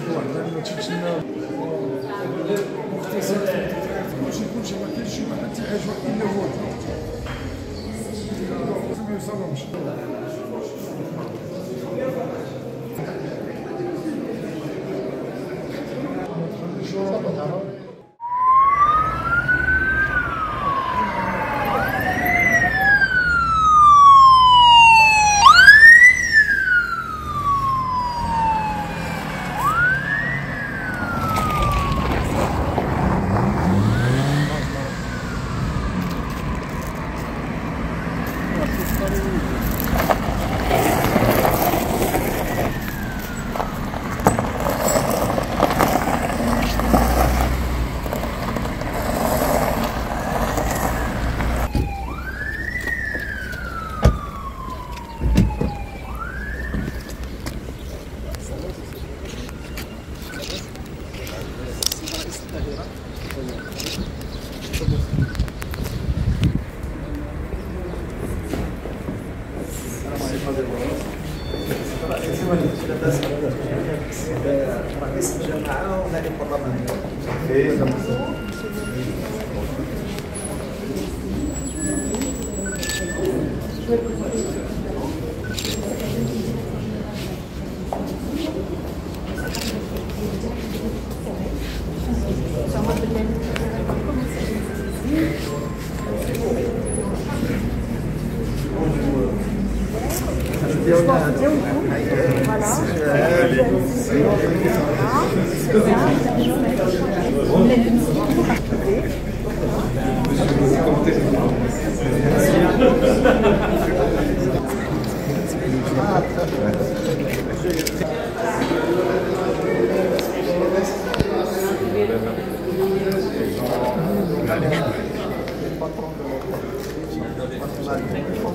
لأنه تشينا مختصر ماشي كلشي ما كاينش حتى حاجة إلا هو ما يصرمش. رئيس الجماعة ونائب البرلمان.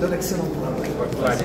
De l'excellent travail.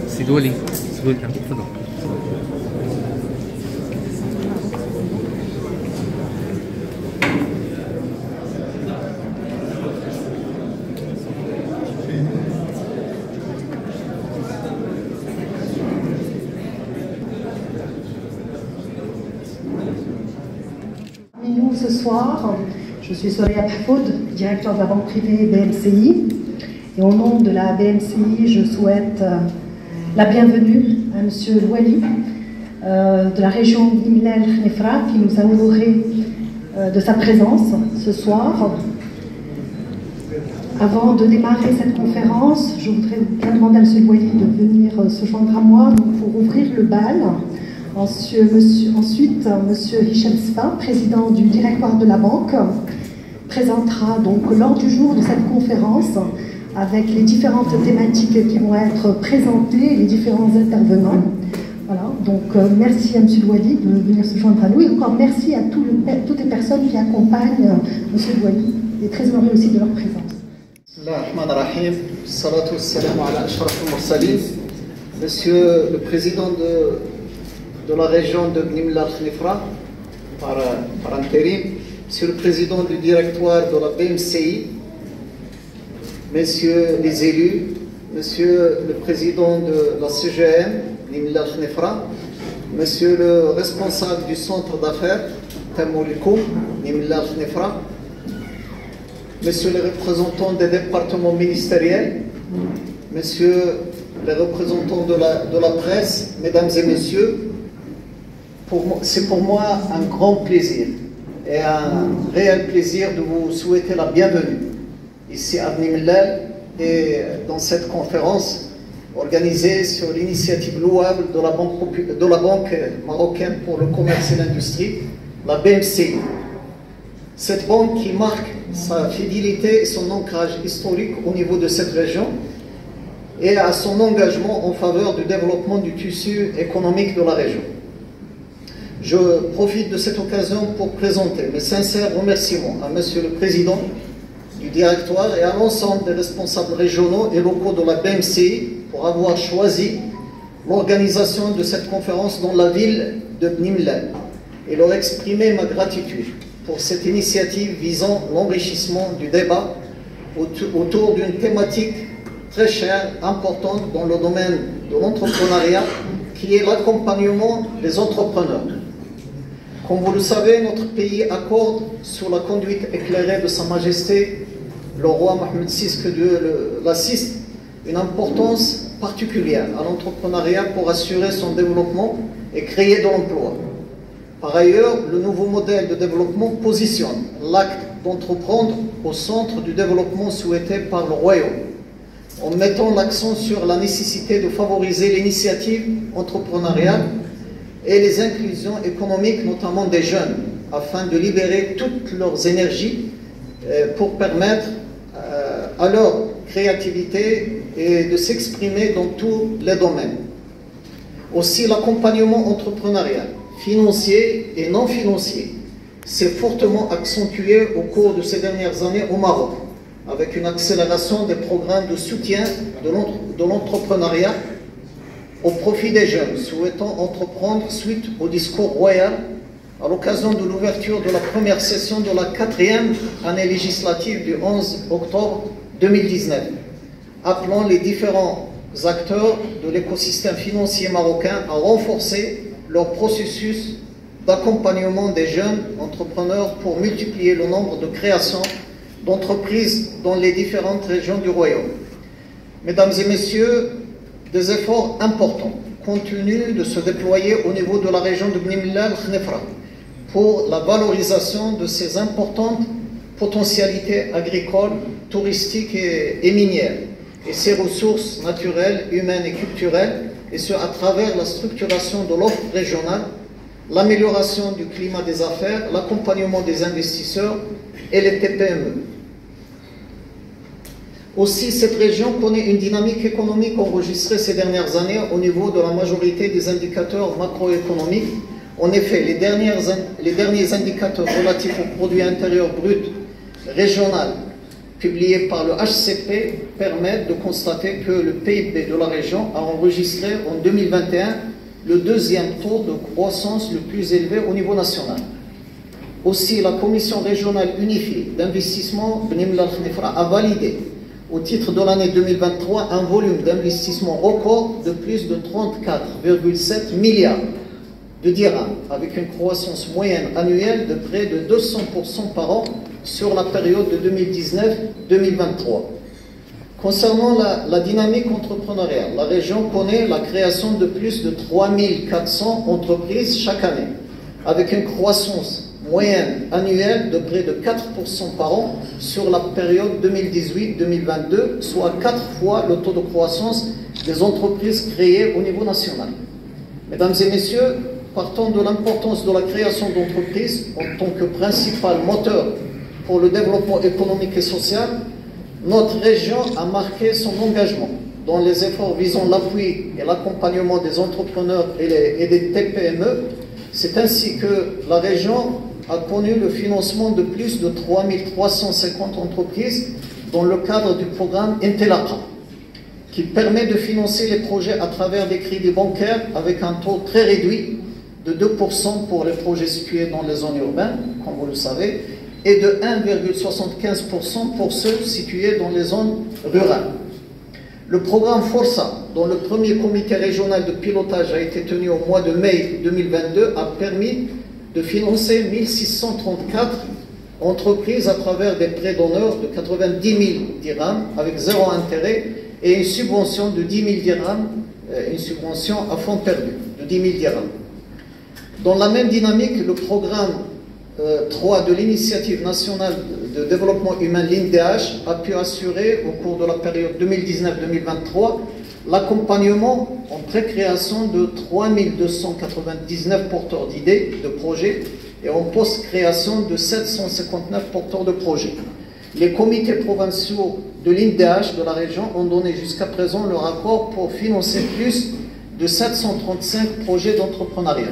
سيد ولي تفضل. Nous, ce soir, je suis Soraya Mahfoud, directeur de la banque privée BMCI. Et au nom de la BMCI, je souhaite la bienvenue à M. Louali de la région Imlal Khnefra qui nous a honoré de sa présence ce soir. Avant de démarrer cette conférence, je voudrais bien demander à M. Louali de venir se joindre à moi pour ouvrir le bal. Ensuite, M. Hicham Sfa, président du directoire de la banque, présentera donc l'ordre du jour de cette conférence avec les différentes thématiques qui vont être présentées et les différents intervenants. Voilà, donc merci à M. Louali de venir se joindre à nous et encore merci à toutes les personnes qui accompagnent M. Louali et très heureux aussi de leur présence. Monsieur le président de la région de Bni Mellal Khnefra, par intérim, Monsieur le président du directoire de la BMCI, Messieurs les élus, Monsieur le président de la CGM, Bni Mellal Khnefra, Monsieur le responsable du centre d'affaires, Tamoulikoum, Bni Mellal Khnefra, Messieurs les représentants des départements ministériels, Messieurs les représentants de la presse, Mesdames et Messieurs, c'est pour moi un grand plaisir et un réel plaisir de vous souhaiter la bienvenue ici à Bni Mellal et dans cette conférence organisée sur l'initiative louable de la Banque marocaine pour le commerce et l'industrie, la BMCI. Cette banque qui marque sa fidélité et son ancrage historique au niveau de cette région et à son engagement en faveur du développement du tissu économique de la région. Je profite de cette occasion pour présenter mes sincères remerciements à Monsieur le Président du Directoire et à l'ensemble des responsables régionaux et locaux de la BMCI pour avoir choisi l'organisation de cette conférence dans la ville de Bni Mellal et leur exprimer ma gratitude pour cette initiative visant l'enrichissement du débat autour d'une thématique très chère, importante dans le domaine de l'entrepreneuriat, qui est l'accompagnement des entrepreneurs. Comme vous le savez, notre pays accorde, sous la conduite éclairée de Sa Majesté, le roi Mohammed VI, que Dieu l'assiste, une importance particulière à l'entrepreneuriat pour assurer son développement et créer de l'emploi. Par ailleurs, le nouveau modèle de développement positionne l'acte d'entreprendre au centre du développement souhaité par le royaume, en mettant l'accent sur la nécessité de favoriser l'initiative entrepreneuriale et les inclusions économiques, notamment des jeunes, afin de libérer toutes leurs énergies pour permettre à leur créativité et de s'exprimer dans tous les domaines. Aussi, l'accompagnement entrepreneurial, financier et non financier, s'est fortement accentué au cours de ces dernières années au Maroc, avec une accélération des programmes de soutien de l'entrepreneuriat au profit des jeunes souhaitant entreprendre suite au discours royal à l'occasion de l'ouverture de la première session de la 4e année législative du 11 octobre 2019, appelant les différents acteurs de l'écosystème financier marocain à renforcer leur processus d'accompagnement des jeunes entrepreneurs pour multiplier le nombre de créations d'entreprises dans les différentes régions du royaume. Mesdames et messieurs, des efforts importants continuent de se déployer au niveau de la région de Bni Mellal-Khnefra pour la valorisation de ces importantes potentialités agricoles, touristiques et minières, et ses ressources naturelles, humaines et culturelles, et ce à travers la structuration de l'offre régionale, l'amélioration du climat des affaires, l'accompagnement des investisseurs et les TPME. Aussi, cette région connaît une dynamique économique enregistrée ces dernières années au niveau de la majorité des indicateurs macroéconomiques. En effet, les derniers indicateurs relatifs au produit intérieur brut régional publiés par le HCP permettent de constater que le PIB de la région a enregistré en 2021 le deuxième taux de croissance le plus élevé au niveau national. Aussi, la Commission régionale unifiée d'investissement Bni Mellal-Khnefra a validé au titre de l'année 2023 un volume d'investissement record de plus de 34,7 milliards de dirhams, avec une croissance moyenne annuelle de près de 200% par an sur la période de 2019-2023. Concernant la dynamique entrepreneuriale, la région connaît la création de plus de 3400 entreprises chaque année, avec une croissance moyenne annuelle de près de 4% par an sur la période 2018-2022, soit 4 fois le taux de croissance des entreprises créées au niveau national. Mesdames et messieurs, partant de l'importance de la création d'entreprises en tant que principal moteur pour le développement économique et social, notre région a marqué son engagement dans les efforts visant l'appui et l'accompagnement des entrepreneurs et des TPME. C'est ainsi que la région a connu le financement de plus de 3350 entreprises dans le cadre du programme Intelaka, qui permet de financer les projets à travers des crédits bancaires avec un taux très réduit de 2% pour les projets situés dans les zones urbaines, comme vous le savez, et de 1,75% pour ceux situés dans les zones rurales. Le programme Força, dont le premier comité régional de pilotage a été tenu au mois de mai 2022, a permis de financer 1634 entreprises à travers des prêts d'honneur de 90 000 dirhams avec zéro intérêt et une subvention de 10 000 dirhams, une subvention à fonds perdu de 10 000 dirhams. Dans la même dynamique, le programme 3 de l'initiative nationale de développement humain, l'INDH, a pu assurer au cours de la période 2019-2023 l'accompagnement en pré-création de 3299 porteurs d'idées, de projets, et en post-création de 759 porteurs de projets. Les comités provinciaux de l'INDH de la région ont donné jusqu'à présent leur accord pour financer plus de 735 projets d'entrepreneuriat.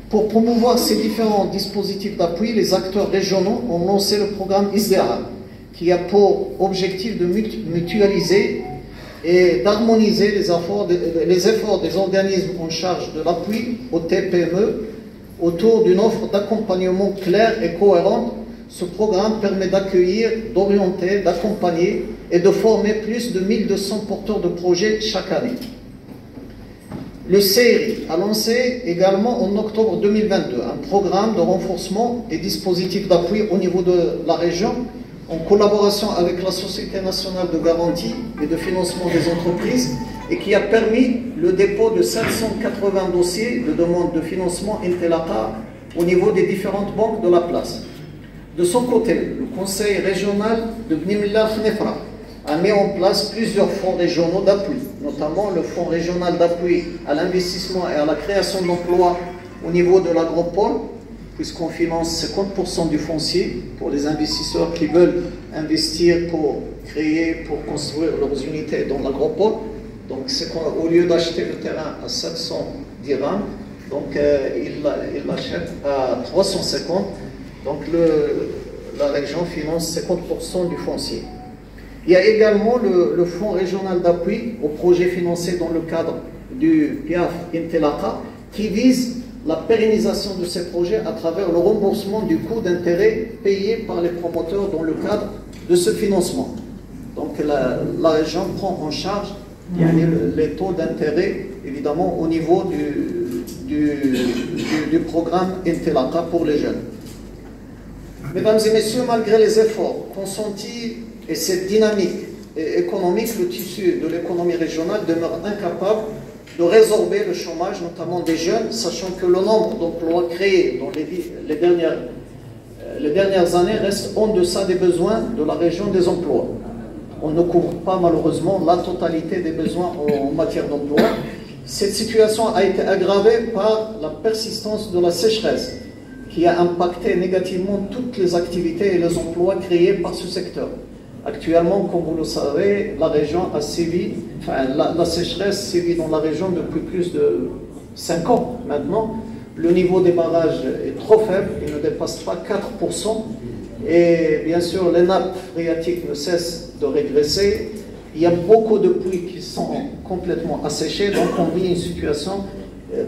Pour promouvoir ces différents dispositifs d'appui, les acteurs régionaux ont lancé le programme ISDEA, qui a pour objectif de mutualiser et d'harmoniser les efforts des organismes en charge de l'appui aux TPME autour d'une offre d'accompagnement claire et cohérente. Ce programme permet d'accueillir, d'orienter, d'accompagner et de former plus de 1200 porteurs de projets chaque année. Le CERI a lancé également en octobre 2022 un programme de renforcement des dispositifs d'appui au niveau de la région en collaboration avec la Société nationale de garantie et de financement des entreprises et qui a permis le dépôt de 780 dossiers de demande de financement Intelata au niveau des différentes banques de la place. De son côté, le Conseil régional de Bni Mellal Khnefra a mis en place plusieurs fonds régionaux d'appui, notamment le Fonds régional d'appui à l'investissement et à la création d'emplois au niveau de l'agropole, puisqu'on finance 50% du foncier pour les investisseurs qui veulent investir pour créer, pour construire leurs unités dans l'agropole. Donc c'est qu'au lieu d'acheter le terrain à 700 dirhams, donc il l'achète à 350. Donc la région finance 50% du foncier. Il y a également le Fonds régional d'appui aux projets financés dans le cadre du PIAF Intelata qui vise la pérennisation de ces projets à travers le remboursement du coût d'intérêt payé par les promoteurs dans le cadre de ce financement. Donc la région prend en charge les taux d'intérêt, évidemment, au niveau du programme Intelata pour les jeunes. Mesdames et messieurs, malgré les efforts consentis et cette dynamique économique, le tissu de l'économie régionale demeure incapable de résorber le chômage, notamment des jeunes, sachant que le nombre d'emplois créés dans les dernières années reste en deçà des besoins de la région des emplois. On ne couvre pas malheureusement la totalité des besoins en matière d'emploi. Cette situation a été aggravée par la persistance de la sécheresse, qui a impacté négativement toutes les activités et les emplois créés par ce secteur. Actuellement, comme vous le savez, la région a sévi, la sécheresse sévit dans la région depuis plus de 5 ans maintenant. Le niveau des barrages est trop faible, il ne dépasse pas 4%. Et bien sûr, les nappes phréatiques ne cessent de régresser. Il y a beaucoup de pluies qui sont complètement asséchées, donc on vit une situation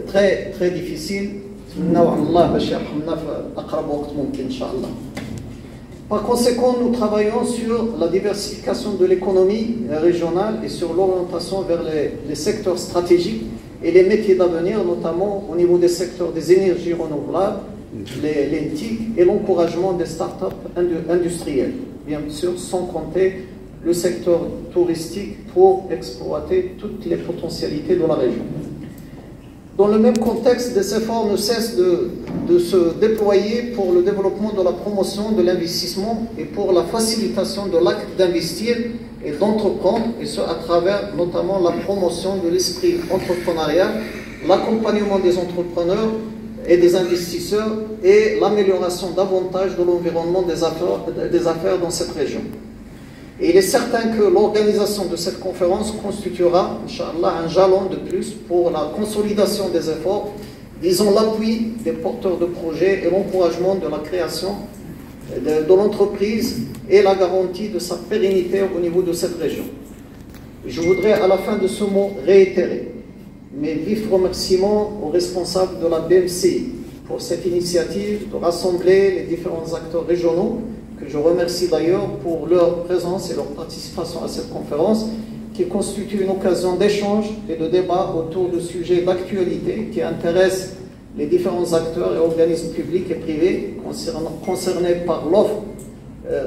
très, très difficile. Par conséquent, nous travaillons sur la diversification de l'économie régionale et sur l'orientation vers les secteurs stratégiques et les métiers d'avenir, notamment au niveau des secteurs des énergies renouvelables, les NTIC et l'encouragement des startups industrielles. Bien sûr, sans compter le secteur touristique pour exploiter toutes les potentialités de la région. Dans le même contexte, des efforts ne cessent de se déployer pour le développement de la promotion de l'investissement et pour la facilitation de l'acte d'investir et d'entreprendre, et ce à travers notamment la promotion de l'esprit entrepreneurial, l'accompagnement des entrepreneurs et des investisseurs et l'amélioration davantage de l'environnement des affaires dans cette région. Et il est certain que l'organisation de cette conférence constituera, Inch'Allah, un jalon de plus pour la consolidation des efforts visant l'appui des porteurs de projets et l'encouragement de la création de l'entreprise et la garantie de sa pérennité au niveau de cette région. Je voudrais à la fin de ce mot réitérer mes vifs remerciements aux responsables de la BMCI pour cette initiative de rassembler les différents acteurs régionaux, que je remercie d'ailleurs pour leur présence et leur participation à cette conférence, qui constitue une occasion d'échange et de débat autour de sujets d'actualité qui intéressent les différents acteurs et organismes publics et privés concernés par l'offre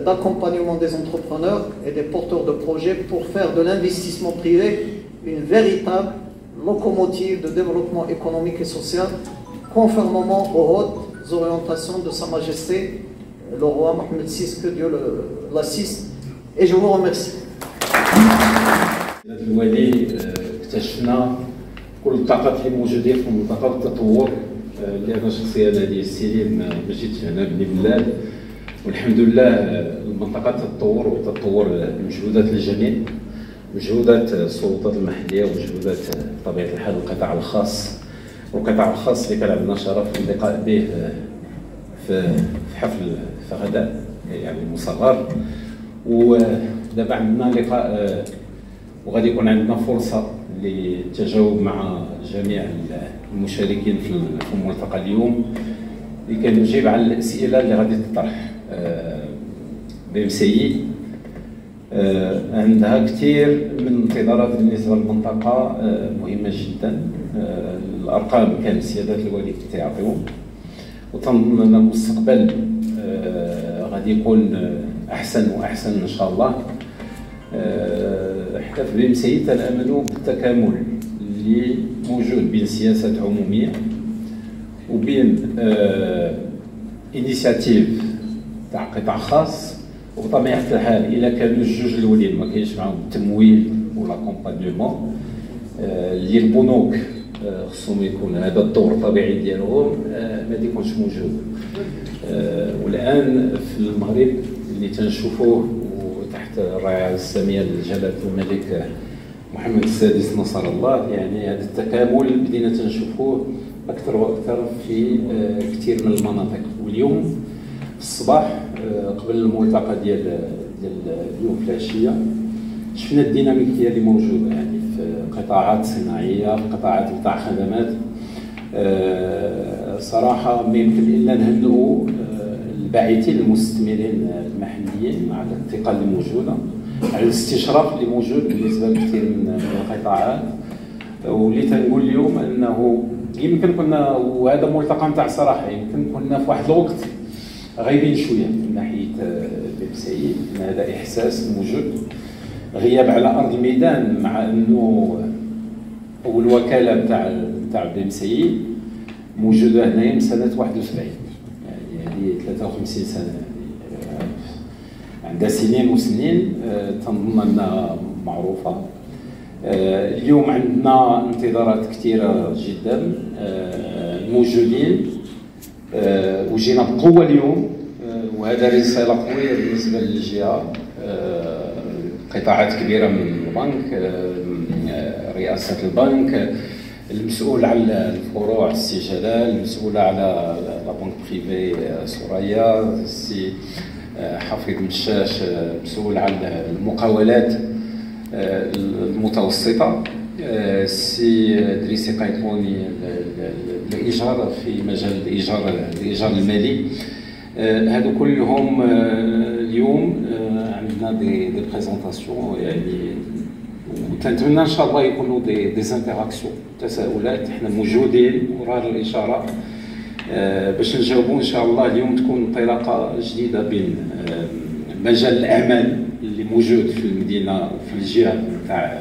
d'accompagnement des entrepreneurs et des porteurs de projets pour faire de l'investissement privé une véritable locomotive de développement économique et social, conformément aux hautes orientations de Sa Majesté le roi Mohamed VI, que Dieu l'assiste, et je vous remercie. الوالي اكتشفنا كل الطاقات اللي موجودين في منطقه التطور اللي انا شخصيا هذه السنين ما جيتش هنا بني بلاد، والحمد لله المنطقه تتطور وتتطور بمجهودات الجميع، مجهودات السلطات المحليه ومجهودات بطبيعه الحال القطاع الخاص، والقطاع الخاص اللي كان عندنا شرف اللقاء به في حفل فغداء يعني مصغر، ودابا عندنا لقاء وغادي يكون عندنا فرصه للتجاوب مع جميع المشاركين في الملتقى اليوم لكي نجيب على الاسئله اللي غادي تطرح. BMCI عندها كثير من الانتظارات بالنسبه للمنطقه مهمه جدا، الارقام كان السيادات الوالي كيعطيهم، وتنظن ان المستقبل غادي يكون احسن واحسن ان شاء الله. حتى في BMCI تناملوا بالتكامل اللي موجود بين سياسات عموميه وبين انيشيتيف تاع قطاع خاص، وبطبيعه الحال الا كانوا الجوج الاولين ما كاينش معاهم التمويل ولا كومبانيومون اللي البنوك خصهم يكون هذا الدور الطبيعي ديالهم ما يكونش موجود. والان في المغرب اللي تنشوفوه تحت الرعايه الساميه لجلاله الملك محمد السادس نصر الله، يعني هذا التكامل بدينا تنشوفوه اكثر واكثر في كثير من المناطق. واليوم في الصباح قبل الملتقى ديال اليوم في العشيه شفنا الديناميكيه اللي موجوده يعني في قطاعات صناعيه، في قطاعات نتاع خدمات. صراحه ما يمكن الا نهنئوا الباعثين المستثمرين المحليين على الثقه اللي موجوده، على الاستشراف اللي موجود بالنسبه لكثير من القطاعات. واللي تنقول اليوم انه يمكن كنا، وهذا ملتقى نتاع صراحه، يمكن كنا في واحد الوقت غايبين شويه من ناحيه BMCI، هذا احساس موجود، غياب على ارض الميدان، مع انه اول وكاله نتاع BMCI موجوده هنايا من سنه 71، يعني هذه 53 سنه، عندها سنين وسنين، تنظن انها معروفه. اليوم عندنا انتظارات كثيره جدا موجودين، وجينا بقوه اليوم، وهذا رساله قويه بالنسبه للجهه. قطاعات كبيره من البنك، رئاسه البنك، المسؤول على الفروع السي جلال، المسؤوله على لا بنك بريفي سوريا السي حفيظ مشاش، مسؤول على المقاولات المتوسطه، السي دريسي قيطوني الايجار في مجال الايجار المالي. هادو كلهم اليوم عندنا دي بريزونطاسيون، يعني وتنتمنى ان شاء الله يكونوا دي انتراكسيون، تساؤلات، احنا موجودين وراء الاشاره باش نجاوبوا ان شاء الله. اليوم تكون انطلاقه جديده بين مجال الاعمال اللي موجود في المدينه وفي الجهه نتاع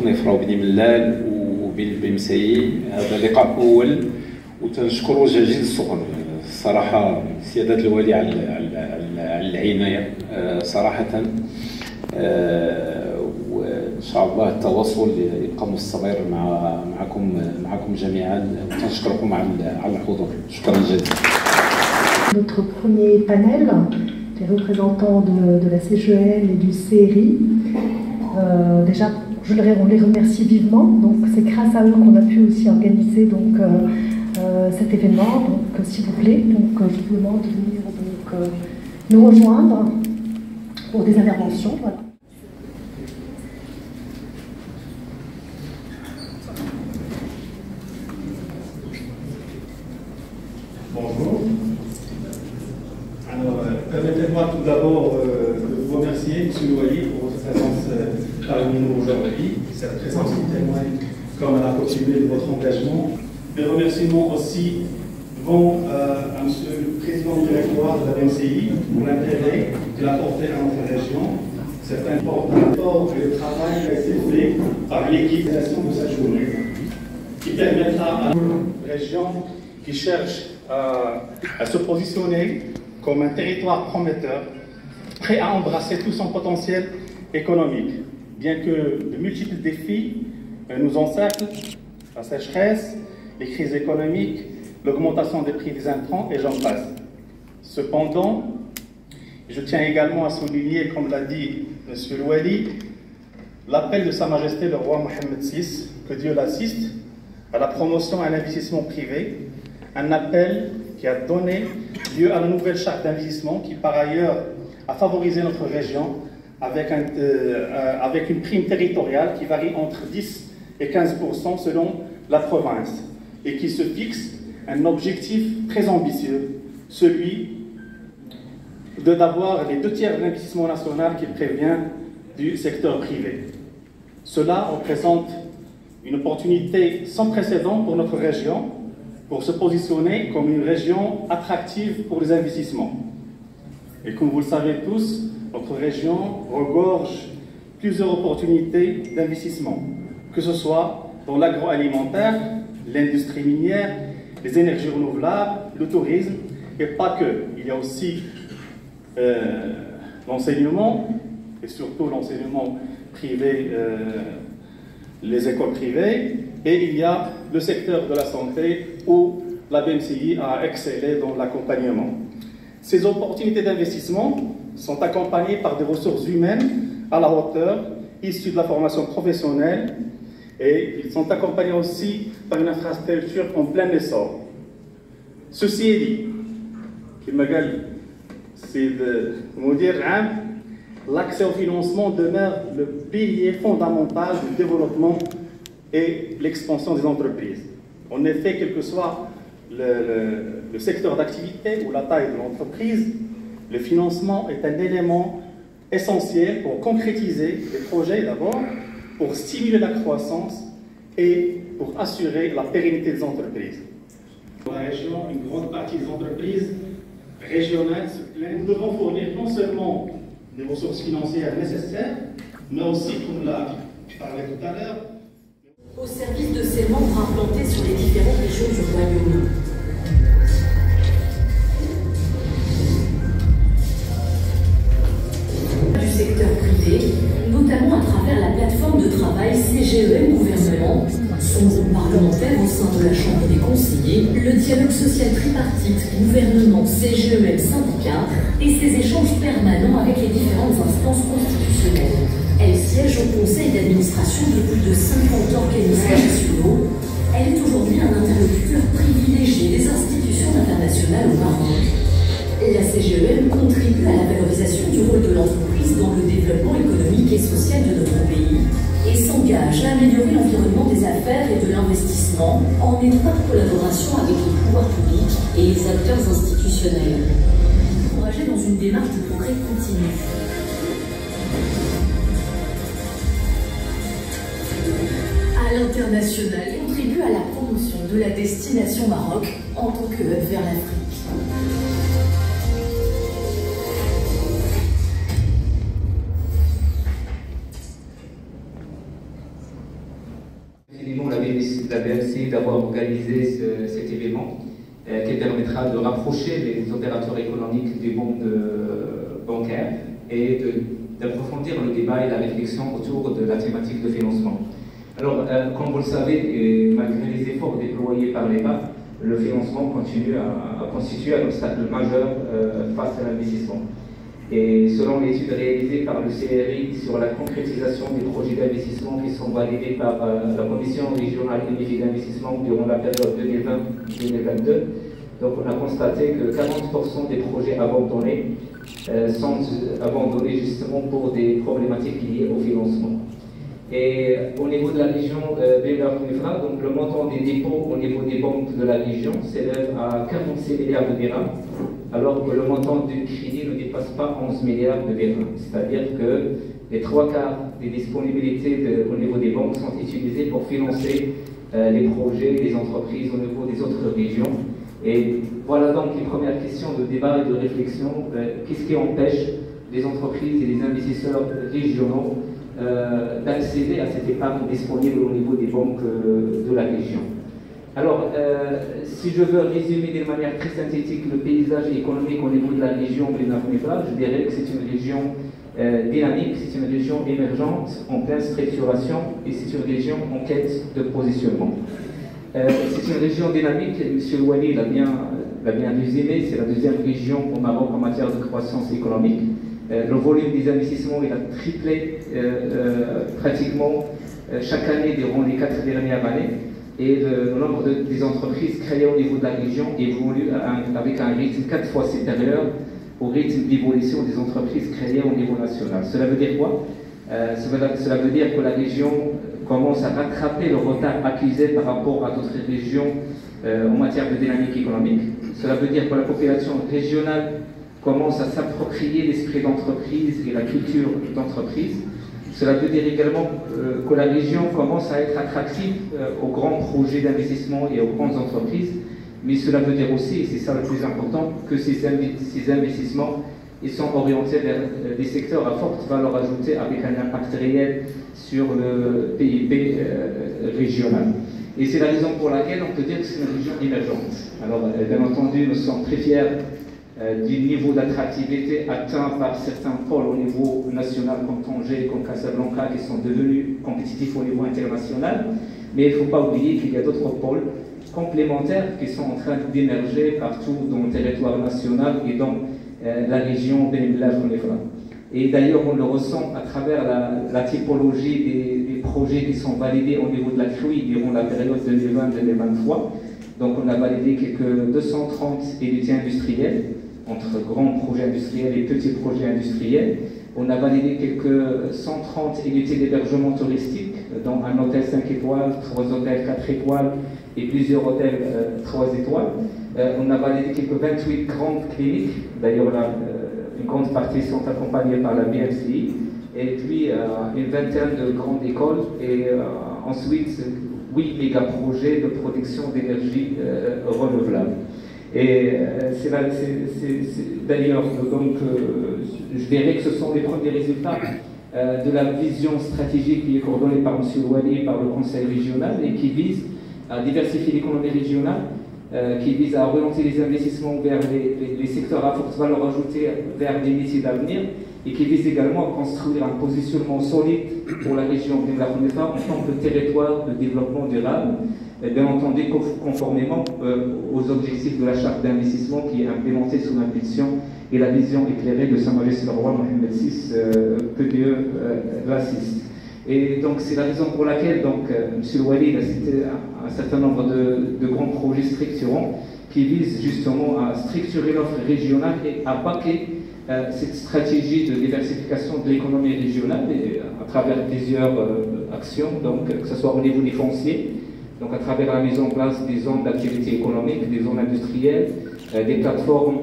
خنيفره وبني ملال وبين BMCI. هذا لقاء اول، وتنشكروا جزيل الشكر صراحه سياده الوالي على العنايه صراحه، وان شاء الله التواصل يبقى مستمر معكم جميعا، وتنشكركم على الحضور. شكرا جزيلا. Notre premier panel, les représentants de la CGM et du CRI. Déjà, on les remercie vivement. Donc, c'est grâce à eux qu'on a pu aussi organiser cet événement. Donc, s'il vous plaît, je vous demande de venir nous rejoindre pour des interventions. Voilà. Bonjour. Alors, permettez-moi tout d'abord de vous remercier, M. Louali, pour votre présence parmi nous aujourd'hui. Cette présence qui témoigne, comme elle a continué, de votre engagement. Mes remerciements aussi vont à M. le Président du directoire de la BMCI pour l'intérêt qu'il a porté à notre région. C'est important que le travail a été fait par l'équipe de cette journée qui permettra à notre région qui cherche à se positionner comme un territoire prometteur, prêt à embrasser tout son potentiel économique, bien que de multiples défis nous encerclent, la sécheresse, les crises économiques, l'augmentation des prix des intrants et j'en passe. Cependant, je tiens également à souligner, comme l'a dit M. Louali, l'appel de Sa Majesté le roi Mohammed VI, que Dieu l'assiste, à la promotion et à l'investissement privé, un appel qui a donné lieu à la nouvelle charte d'investissement qui, par ailleurs, a favorisé notre région avec une prime territoriale qui varie entre 10 et 15% selon la province et qui se fixe un objectif très ambitieux, celui d'avoir les 2/3 de l'investissement national qui prévient du secteur privé. Cela représente une opportunité sans précédent pour notre région, pour se positionner comme une région attractive pour les investissements. Et comme vous le savez tous, notre région regorge plusieurs opportunités d'investissement, que ce soit dans l'agroalimentaire, l'industrie minière, les énergies renouvelables, le tourisme, et pas que. Il y a aussi l'enseignement, et surtout l'enseignement privé, les écoles privées, et il y a le secteur de la santé où la BMCI a excellé dans l'accompagnement. Ces opportunités d'investissement sont accompagnées par des ressources humaines à la hauteur, issues de la formation professionnelle, et ils sont accompagnés aussi par une infrastructure en plein essor. Ceci est dit, l'accès au financement demeure le pilier fondamental du développement et l'expansion des entreprises. En effet, quel que soit le secteur d'activité ou la taille de l'entreprise, le financement est un élément essentiel pour concrétiser les projets d'abord, pour stimuler la croissance et pour assurer la pérennité des entreprises. Dans la région, une grande partie des entreprises régionales se plaignent. Nous devons fournir non seulement des ressources financières nécessaires, mais aussi, comme l'a parlé tout à l'heure, au service de ses membres implantés sur les différentes régions du Royaume. Du secteur privé, notamment à travers la plateforme de travail CGEM Gouvernement, son groupe parlementaire au sein de la Chambre des conseillers, le dialogue social tripartite gouvernement CGEM syndicat et ses échanges permanents avec les différentes instances constitutionnelles. Elle siège au conseil d'administration de plus de 50 organismes nationaux. Elle est aujourd'hui un interlocuteur privilégié des institutions internationales au Maroc. La CGEM contribue à la valorisation du rôle de l'entreprise dans le développement économique et social de notre pays et s'engage à améliorer l'environnement des affaires et de l'investissement en étroite collaboration avec les pouvoirs publics et les acteurs institutionnels. Encouragée dans une démarche de progrès continu. À l'international, elle contribue à la promotion de la destination Maroc en tant que hub vers l'Afrique. La BMC d'avoir organisé cet événement qui permettra de rapprocher les opérateurs économiques du monde bancaire et d'approfondir le débat et la réflexion autour de la thématique de financement. Alors, comme vous le savez, et malgré les efforts déployés par l'État, le financement continue à constituer un obstacle majeur face à l'investissement. Et selon l'étude réalisée par le CRI sur la concrétisation des projets d'investissement qui sont validés par la Commission régionale unifiée d'investissement durant la période 2020-2022, donc on a constaté que 40% des projets abandonnés sont abandonnés justement pour des problématiques liées au financement. Et au niveau de la région Bénin-Nifra, donc le montant des dépôts au niveau des banques de la région s'élève à 46 milliards de dirhams, alors que le montant du crédit ne dépasse pas 11 milliards de dirhams. C'est-à-dire que les 3/4 des disponibilités au niveau des banques sont utilisées pour financer les projets, les entreprises au niveau des autres régions. Et voilà donc les premières questions de débat et de réflexion. Qu'est-ce qui empêche les entreprises et les investisseurs régionaux d'accéder à cette épargne disponible au niveau des banques de la région? Alors, si je veux résumer d'une manière très synthétique le paysage économique au niveau de la région Médina Khnifra, je dirais que c'est une région dynamique, c'est une région émergente, en pleine structuration, et c'est une région en quête de positionnement. C'est une région dynamique, M. Louali l'a bien résumé, c'est la deuxième région au Maroc en matière de croissance économique. Le volume des investissements il a triplé pratiquement chaque année durant les 4 dernières années. Et le nombre des entreprises créées au niveau de la région évolue avec un rythme 4 fois supérieur au rythme d'évolution des entreprises créées au niveau national. Cela veut dire quoi? Cela veut dire que la région commence à rattraper le retard accusé par rapport à d'autres régions en matière de dynamique économique. Cela veut dire que la population régionale commence à s'approprier l'esprit d'entreprise et la culture d'entreprise. Cela veut dire également que la région commence à être attractive aux grands projets d'investissement et aux grandes entreprises, mais cela veut dire aussi, et c'est ça le plus important, que ces investissements ils sont orientés vers des secteurs à forte valeur ajoutée avec un impact réel sur le PIB régional. Et c'est la raison pour laquelle on peut dire que c'est une région émergente. Alors, bien entendu, nous sommes très fiers du niveau d'attractivité atteint par certains pôles au niveau national comme Tanger, comme Casablanca, qui sont devenus compétitifs au niveau international. Mais il ne faut pas oublier qu'il y a d'autres pôles complémentaires qui sont en train d'émerger partout dans le territoire national et dans la région Benelux-Khnifra. Et d'ailleurs, on le ressent à travers la typologie des projets qui sont validés au niveau de la CRUI durant la période 2020-2023. Donc, on a validé quelques 230 unités industrielles, entre grands projets industriels et petits projets industriels. On a validé quelques 130 unités d'hébergement touristique, dont un hôtel 5 étoiles, 3 hôtels 4 étoiles et plusieurs hôtels 3 étoiles. On a validé quelques 28 grandes cliniques, d'ailleurs une grande partie sont accompagnées par la BMCI, et puis une vingtaine de grandes écoles, et ensuite 8 méga-projets de production d'énergie renouvelable. Et d'ailleurs, donc, je dirais que ce sont les premiers résultats de la vision stratégique qui est coordonnée par M. Louali et par le Conseil régional et qui vise à diversifier l'économie régionale, qui vise à orienter les investissements vers les secteurs à forte valeur ajoutée, vers des métiers d'avenir, et qui vise également à construire un positionnement solide pour la région de la Khnifra en tant que territoire de développement durable, bien entendu conformément aux objectifs de la charte d'investissement qui est implémentée sous l'impulsion et la vision éclairée de Sa Majesté le Roi Mohamed VI, PDE l'assiste. Et donc c'est la raison pour laquelle donc, M. Louali a cité un certain nombre de grands projets structurants qui visent justement à structurer l'offre régionale et à baquer cette stratégie de diversification de l'économie régionale et, à travers plusieurs actions, donc que ce soit au niveau des fonciers, donc à travers la mise en place des zones d'activité économique, des zones industrielles, des plateformes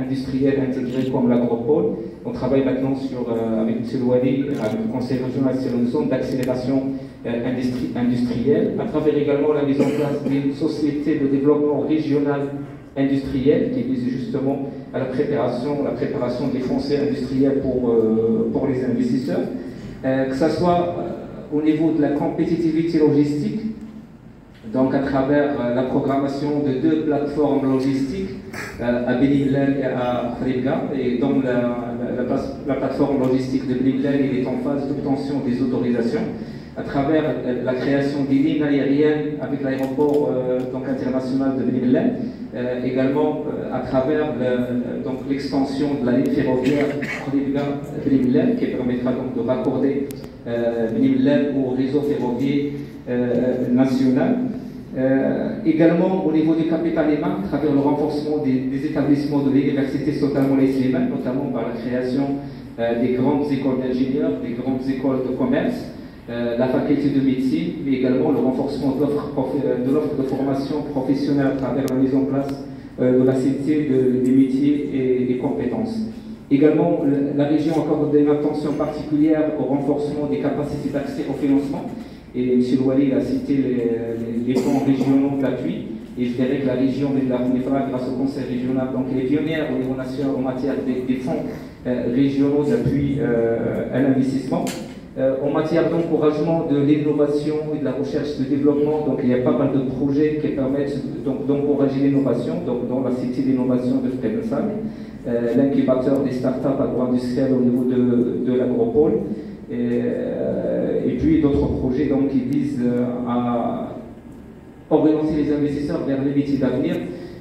industrielles intégrées comme l'agropole. On travaille maintenant avec M. Louali, avec le Conseil régional, sur une zone d'accélération industrielle, à travers également la mise en place d'une société de développement régional industriel qui vise justement à la préparation des fonciers industriels pour les investisseurs, que ce soit au niveau de la compétitivité logistique, donc à travers la programmation de 2 plateformes logistiques à Benimlel et à Khribga, et donc la plateforme logistique de Benimlel est en phase d'obtention des autorisations, à travers la création des lignes aériennes avec l'aéroport international de Benimlel, également à travers l'extension de la ligne ferroviaire Benimlel qui permettra donc de raccorder Benimlel au réseau ferroviaire national. Également au niveau du capital humain, à travers le renforcement des établissements de l'université Sultan Moulay Slimane, notamment par la création des grandes écoles d'ingénieurs, des grandes écoles de commerce, la faculté de médecine, mais également le renforcement de l'offre de formation professionnelle à travers la mise en place de la cité des métiers et des compétences. Également, la région accorde une attention particulière au renforcement des capacités d'accès au financement. Et M. Louali a cité les fonds régionaux d'appui. Et je dirais que la région de la Khnifra, grâce au Conseil régional, donc elle est pionnière au niveau national en matière des fonds régionaux d'appui à l'investissement. En matière d'encouragement de l'innovation et de la recherche et de développement, donc il y a pas mal de projets qui permettent d'encourager l'innovation, donc dans la cité d'innovation de Fredensheim, l'incubateur des startups agro-industrielles au niveau de l'agropole, et puis d'autres projets donc, qui visent à orienter les investisseurs vers les métiers d'avenir.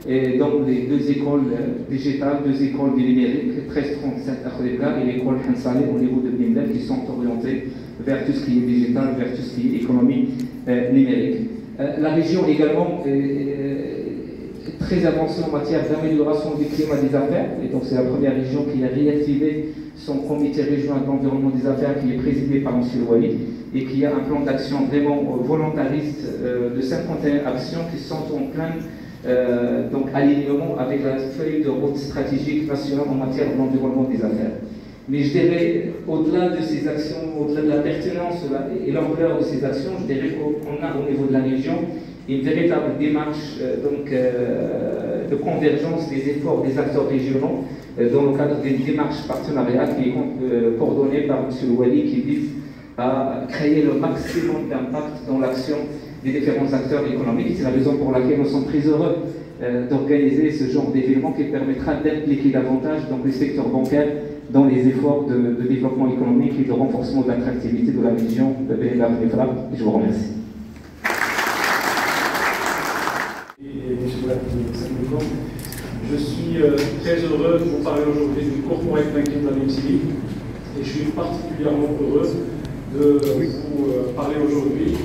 Et donc les deux écoles digitales, deux écoles du numérique, 1335 Akhledla et l'école Hansale au niveau de Bimdel qui sont orientées vers tout ce qui est digital, vers tout ce qui est économie numérique. La région également est très avancée en matière d'amélioration du climat des affaires, et donc c'est la première région qui a réactivé son comité régional d'environnement des affaires qui est présidé par M. Wali et qui a un plan d'action vraiment volontariste de 51 actions qui sont en plein donc alignement avec la feuille de route stratégique nationale en matière d'environnement des affaires. Mais je dirais, au-delà de ces actions, au-delà de la pertinence et l'ampleur de ces actions, je dirais qu'on a au niveau de la région une véritable démarche de convergence des efforts des acteurs régionaux dans le cadre d'une démarche partenariale qui est coordonnée par M. Wali qui vise à créer le maximum d'impact dans l'action des différents acteurs économiques. C'est la raison pour laquelle nous sommes très heureux d'organiser ce genre d'événement qui permettra d'impliquer davantage donc, les secteurs bancaires dans les efforts de développement économique et de renforcement de l'attractivité de la région de Bel-Nefra. Je vous remercie. Je suis très heureux de vous parler aujourd'hui du corporate banking de la BIMCI et je suis particulièrement heureux de vous parler aujourd'hui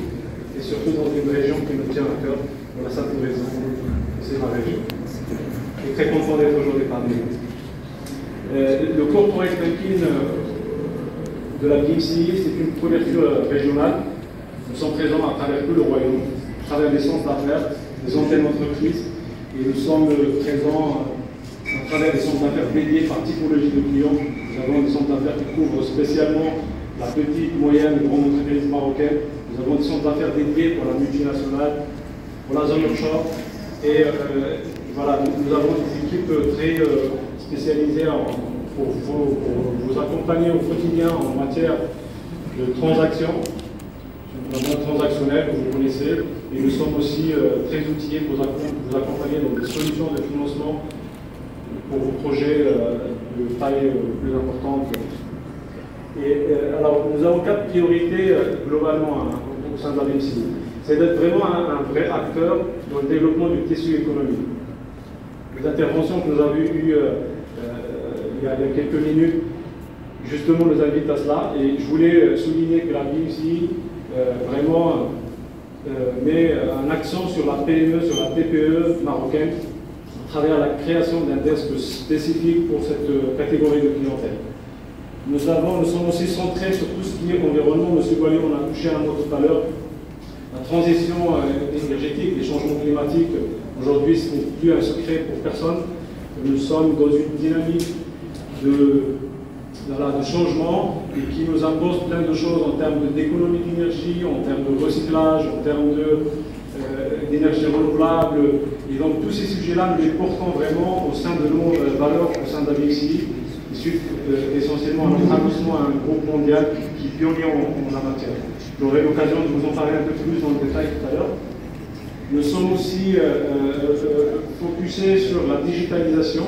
et surtout dans une région qui me tient à cœur, pour la simple raison que c'est ma région. Je suis très content d'être aujourd'hui parmi vous. Le corporate banking de la BIMCI, c'est une couverture régionale. Nous sommes présents à travers tout le royaume, à travers des centres d'affaires, des antennes d'entreprise, et nous sommes présents à travers des centres d'affaires dédiés par typologie de clients. Nous avons des centres d'affaires qui couvrent spécialement la petite, moyenne et grande entreprise marocaine. Nous avons des centres d'affaires dédiés pour la multinationale, pour la zone offshore. Et voilà, nous avons des équipes très spécialisées pour vous accompagner au quotidien en matière de transactions. Nous avons un transactionnel que vous connaissez, et nous sommes aussi très outillés pour vous accompagner dans des solutions de financement pour vos projets de taille plus importante. Et alors, nous avons 4 priorités globalement au sein de la BIMCI. C'est d'être vraiment un vrai acteur dans le développement du tissu économique. Les interventions que nous avons eues il y a quelques minutes, justement, nous invitent à cela. Et je voulais souligner que la BIMCI vraiment met un accent sur la PME, sur la TPE marocaine, à travers la création d'un desk spécifique pour cette catégorie de clientèle. Nous sommes aussi centrés sur tout ce qui est environnement. M. Wali, on a touché un mot tout à l'heure. La transition énergétique, les changements climatiques, aujourd'hui, ce n'est plus un secret pour personne. Nous sommes dans une dynamique de changement et qui nous impose plein de choses en termes d'économie d'énergie, en termes de recyclage, en termes d'énergie renouvelable. Et donc tous ces sujets-là, nous les portons vraiment au sein de nos valeurs, au sein de la BIMCI, issus essentiellement à notre établissement, à un groupe mondial qui est pionnier en la matière. J'aurai l'occasion de vous en parler un peu plus dans le détail tout à l'heure. Nous sommes aussi focusés sur la digitalisation.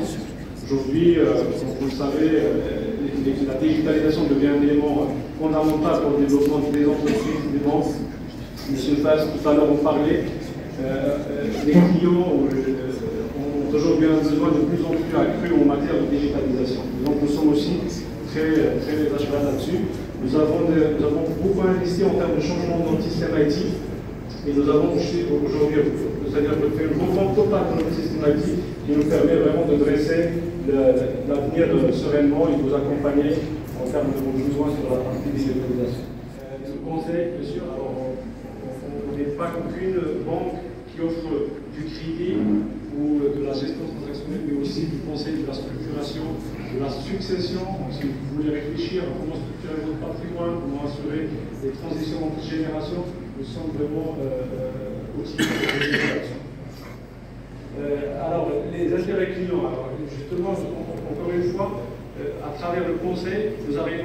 Aujourd'hui, comme vous le savez, la digitalisation devient un élément fondamental pour le développement des entreprises, des banques. M. Fass, tout à l'heure, on parlait. Les clients ont aujourd'hui un besoin de plus en plus accru en matière de digitalisation. Donc nous sommes aussi très à cheval là-dessus. Nous avons beaucoup investi en termes de changement de notre système IT. Et nous avons aujourd'hui, c'est-à-dire fait une refonte totale de notre système IT qui nous permet vraiment de dresser l'avenir sereinement et de vous accompagner en termes de vos besoins sur la partie digitalisation. Le conseil, bien sûr, alors on n'est pas qu'une banque qui offre du crédit ou de la gestion transactionnelle, mais aussi du conseil de la structuration, de la succession. Si vous voulez réfléchir à comment structurer votre patrimoine, comment assurer des transitions entre générations, nous sommes vraiment outillés pour les actions. Alors, les intérêts clients, alors, justement, encore une fois, à travers le conseil, nous arrivons